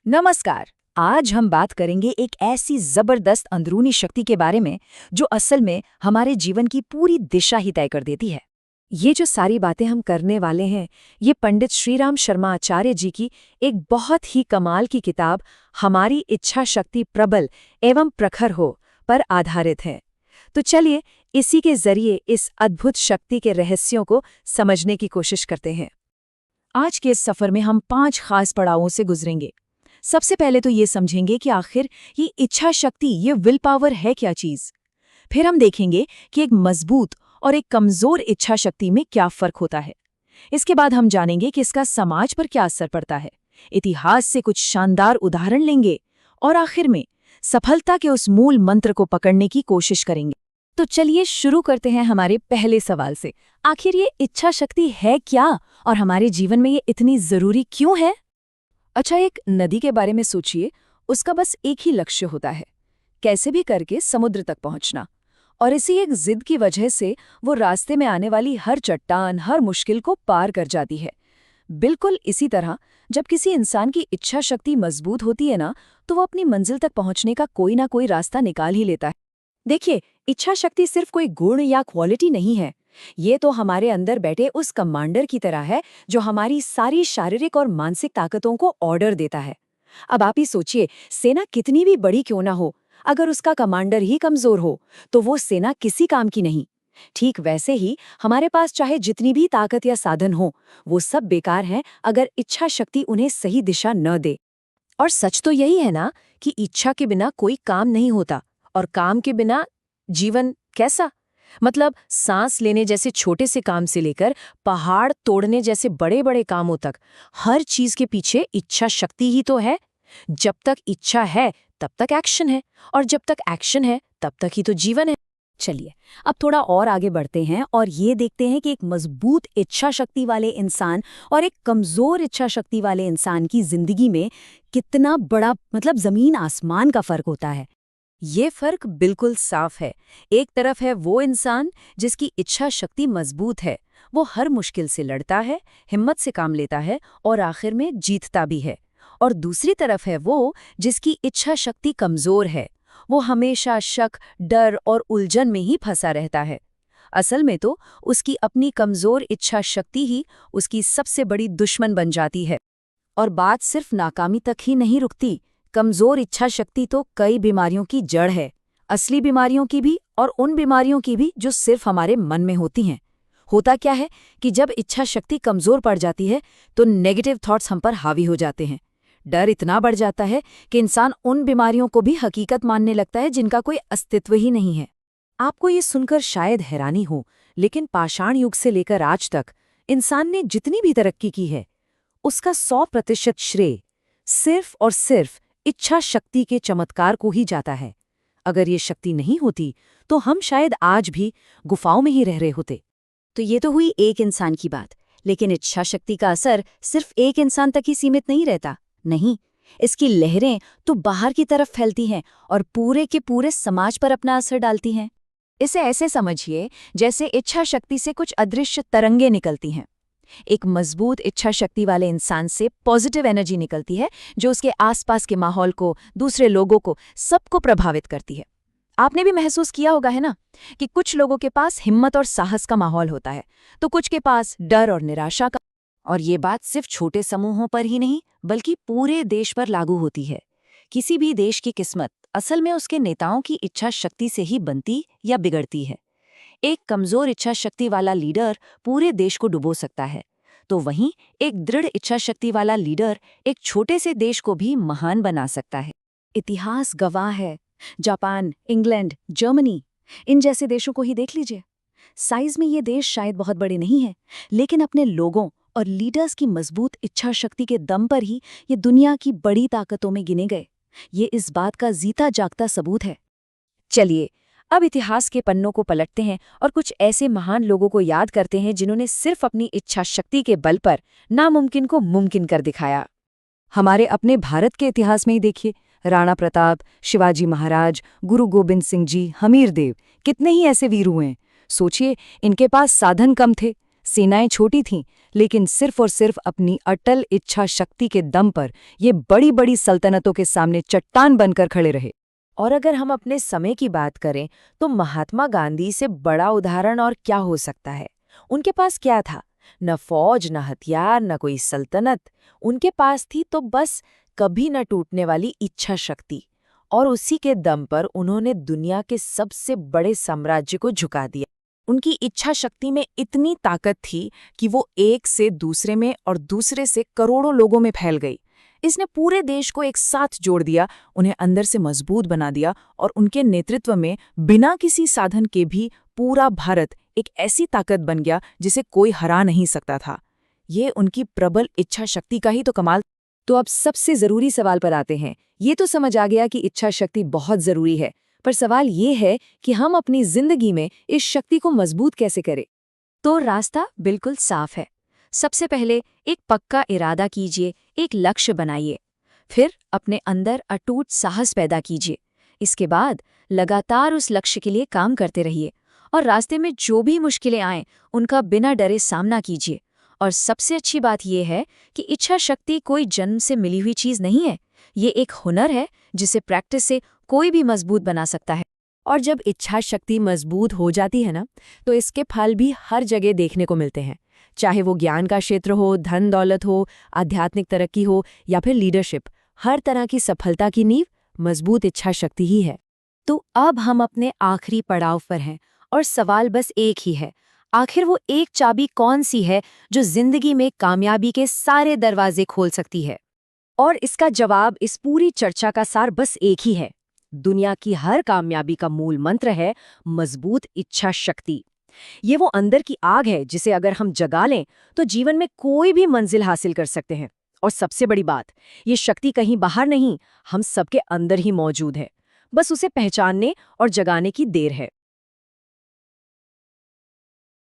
नमस्कार। आज हम बात करेंगे एक ऐसी जबरदस्त अंदरूनी शक्ति के बारे में जो असल में हमारे जीवन की पूरी दिशा ही तय कर देती है। ये जो सारी बातें हम करने वाले हैं, ये पंडित श्रीराम शर्मा आचार्य जी की एक बहुत ही कमाल की किताब हमारी इच्छा शक्ति प्रबल एवं प्रखर हो पर आधारित है। तो चलिए इसी के जरिए इस अद्भुत शक्ति के रहस्यों को समझने की कोशिश करते हैं। आज के इस सफर में हम 5 खास पड़ावों से गुजरेंगे। सबसे पहले तो ये समझेंगे कि आखिर ये इच्छा शक्ति, ये विल पावर है क्या चीज। फिर हम देखेंगे कि एक मजबूत और एक कमजोर इच्छा शक्ति में क्या फर्क होता है। इसके बाद हम जानेंगे कि इसका समाज पर क्या असर पड़ता है। इतिहास से कुछ शानदार उदाहरण लेंगे और आखिर में सफलता के उस मूल मंत्र को पकड़ने की कोशिश करेंगे। तो चलिए शुरू करते हैं हमारे पहले सवाल से। आखिर ये इच्छा शक्ति है क्या और हमारे जीवन में ये इतनी जरूरी क्यों है? अच्छा, एक नदी के बारे में सोचिए। उसका बस एक ही लक्ष्य होता है, कैसे भी करके समुद्र तक पहुंचना। और इसी एक जिद की वजह से वो रास्ते में आने वाली हर चट्टान, हर मुश्किल को पार कर जाती है। बिल्कुल इसी तरह जब किसी इंसान की इच्छा शक्ति मजबूत होती है ना, तो वो अपनी मंजिल तक पहुंचने का कोई ना कोई रास्ता निकाल ही लेता है। देखिए, इच्छा शक्ति सिर्फ कोई गुण या क्वालिटी नहीं है। ये तो हमारे अंदर बैठे उस कमांडर की तरह है जो हमारी सारी शारीरिक और मानसिक ताकतों को ऑर्डर देता है। अब आप ही सोचिए, सेना कितनी भी बड़ी क्यों ना हो, अगर उसका कमांडर ही कमजोर हो तो वो सेना किसी काम की नहीं। ठीक वैसे ही हमारे पास चाहे जितनी भी ताकत या साधन हो, वो सब बेकार हैं अगर इच्छा शक्ति उन्हें सही दिशा न दे। और सच तो यही है ना कि इच्छा के बिना कोई काम नहीं होता, और काम के बिना जीवन कैसा? मतलब सांस लेने जैसे छोटे से काम से लेकर पहाड़ तोड़ने जैसे बड़े बड़े कामों तक, हर चीज के पीछे इच्छा शक्ति ही तो है। जब तक इच्छा है तब तक एक्शन है, और जब तक एक्शन है तब तक ही तो जीवन है। चलिए अब थोड़ा और आगे बढ़ते हैं और ये देखते हैं कि एक मजबूत इच्छा शक्ति वाले इंसान और एक कमजोर इच्छा शक्ति वाले इंसान की जिंदगी में कितना बड़ा, मतलब जमीन आसमान का फर्क होता है। ये फर्क बिल्कुल साफ है। एक तरफ है वो इंसान जिसकी इच्छा शक्ति मजबूत है, वो हर मुश्किल से लड़ता है, हिम्मत से काम लेता है और आखिर में जीतता भी है। और दूसरी तरफ है वो जिसकी इच्छा शक्ति कमजोर है, वो हमेशा शक, डर और उलझन में ही फंसा रहता है। असल में तो उसकी अपनी कमजोर इच्छा शक्ति ही उसकी सबसे बड़ी दुश्मन बन जाती है। और बात सिर्फ नाकामी तक ही नहीं रुकती। कमजोर इच्छा शक्ति तो कई बीमारियों की जड़ है, असली बीमारियों की भी और उन बीमारियों की भी जो सिर्फ हमारे मन में होती हैं। होता क्या है कि जब इच्छा शक्ति कमजोर पड़ जाती है तो नेगेटिव थॉट्स हम पर हावी हो जाते हैं। डर इतना बढ़ जाता है कि इंसान उन बीमारियों को भी हकीकत मानने लगता है जिनका कोई अस्तित्व ही नहीं है। आपको ये सुनकर शायद हैरानी हो, लेकिन पाषाण युग से लेकर आज तक इंसान ने जितनी भी तरक्की की है, उसका 100% श्रेय सिर्फ और सिर्फ इच्छा शक्ति के चमत्कार को ही जाता है। अगर ये शक्ति नहीं होती तो हम शायद आज भी गुफाओं में ही रह रहे होते। तो ये तो हुई एक इंसान की बात, लेकिन इच्छा शक्ति का असर सिर्फ एक इंसान तक ही सीमित नहीं रहता। नहीं, इसकी लहरें तो बाहर की तरफ फैलती हैं और पूरे के पूरे समाज पर अपना असर डालती हैं। इसे ऐसे समझिए जैसे इच्छा शक्ति से कुछ अदृश्य तरंगें निकलती हैं। एक मजबूत इच्छा शक्ति वाले इंसान से पॉजिटिव एनर्जी निकलती है जो उसके आसपास के माहौल को, दूसरे लोगों को, सबको प्रभावित करती है। आपने भी महसूस किया होगा है ना कि कुछ लोगों के पास हिम्मत और साहस का माहौल होता है तो कुछ के पास डर और निराशा का। और ये बात सिर्फ छोटे समूहों पर ही नहीं बल्कि पूरे देश पर लागू होती है। किसी भी देश की किस्मत असल में उसके नेताओं की इच्छा शक्ति से ही बनती या बिगड़ती है। एक कमजोर इच्छा शक्ति वाला लीडर पूरे देश को डुबो सकता है, तो वहीं एक दृढ़ इच्छा शक्ति वाला लीडर एक छोटे से देश को भी महान बना सकता है। इतिहास गवाह है। जापान, इंग्लैंड, जर्मनी, इन जैसे देशों को ही देख लीजिए। साइज में ये देश शायद बहुत बड़े नहीं हैं, लेकिन अपने लोगों और लीडर्स की मजबूत इच्छा शक्ति के दम पर ही ये दुनिया की बड़ी ताकतों में गिने गए। ये इस बात का जीता जागता सबूत है। चलिए अब इतिहास के पन्नों को पलटते हैं और कुछ ऐसे महान लोगों को याद करते हैं जिन्होंने सिर्फ अपनी इच्छा शक्ति के बल पर नामुमकिन को मुमकिन कर दिखाया। हमारे अपने भारत के इतिहास में ही देखिए, राणा प्रताप, शिवाजी महाराज, गुरु गोबिंद सिंह जी, हमीर देव, कितने ही ऐसे वीर हुए हैं। सोचिए, इनके पास साधन कम थे, सेनाएं छोटी थीं, लेकिन सिर्फ और सिर्फ अपनी अटल इच्छा शक्ति के दम पर ये बड़ी बड़ी सल्तनतों के सामने चट्टान बनकर खड़े रहे। और अगर हम अपने समय की बात करें तो महात्मा गांधी से बड़ा उदाहरण और क्या हो सकता है। उनके पास क्या था? न फौज, न हथियार, न कोई सल्तनत। उनके पास थी तो बस कभी न टूटने वाली इच्छा शक्ति। और उसी के दम पर उन्होंने दुनिया के सबसे बड़े साम्राज्य को झुका दिया। उनकी इच्छा शक्ति में इतनी ताकत थी कि वो एक से दूसरे में और दूसरे से करोड़ों लोगों में फैल गई। इसने पूरे देश को एक साथ जोड़ दिया, उन्हें अंदर से मजबूत बना दिया और उनके नेतृत्व में बिना किसी साधन के भी पूरा भारत एक ऐसी ताकत बन गया जिसे कोई हरा नहीं सकता था। ये उनकी प्रबल इच्छा शक्ति का ही तो कमाल। तो अब सबसे जरूरी सवाल पर आते हैं। ये तो समझ आ गया कि इच्छा शक्ति बहुत जरूरी है, पर सवाल ये है कि हम अपनी जिंदगी में इस शक्ति को मजबूत कैसे करें। तो रास्ता बिल्कुल साफ है। सबसे पहले एक पक्का इरादा कीजिए, एक लक्ष्य बनाइए। फिर अपने अंदर अटूट साहस पैदा कीजिए। इसके बाद लगातार उस लक्ष्य के लिए काम करते रहिए और रास्ते में जो भी मुश्किलें आएं, उनका बिना डरे सामना कीजिए। और सबसे अच्छी बात यह है कि इच्छा शक्ति कोई जन्म से मिली हुई चीज़ नहीं है। ये एक हुनर है जिसे प्रैक्टिस से कोई भी मजबूत बना सकता है। और जब इच्छा शक्ति मजबूत हो जाती है ना, तो इसके फल भी हर जगह देखने को मिलते हैं। चाहे वो ज्ञान का क्षेत्र हो, धन दौलत हो, आध्यात्मिक तरक्की हो या फिर लीडरशिप, हर तरह की सफलता की नींव मजबूत इच्छा शक्ति ही है। तो अब हम अपने आखिरी पड़ाव पर हैं और सवाल बस एक ही है, आखिर वो एक चाबी कौन सी है जो जिंदगी में कामयाबी के सारे दरवाजे खोल सकती है। और इसका जवाब इस पूरी चर्चा का सार बस एक ही है। दुनिया की हर कामयाबी का मूल मंत्र है मजबूत इच्छा शक्ति। ये वो अंदर की आग है जिसे अगर हम जगा लें तो जीवन में कोई भी मंजिल हासिल कर सकते हैं। और सबसे बड़ी बात, ये शक्ति कहीं बाहर नहीं, हम सबके अंदर ही मौजूद है। बस उसे पहचानने और जगाने की देर है।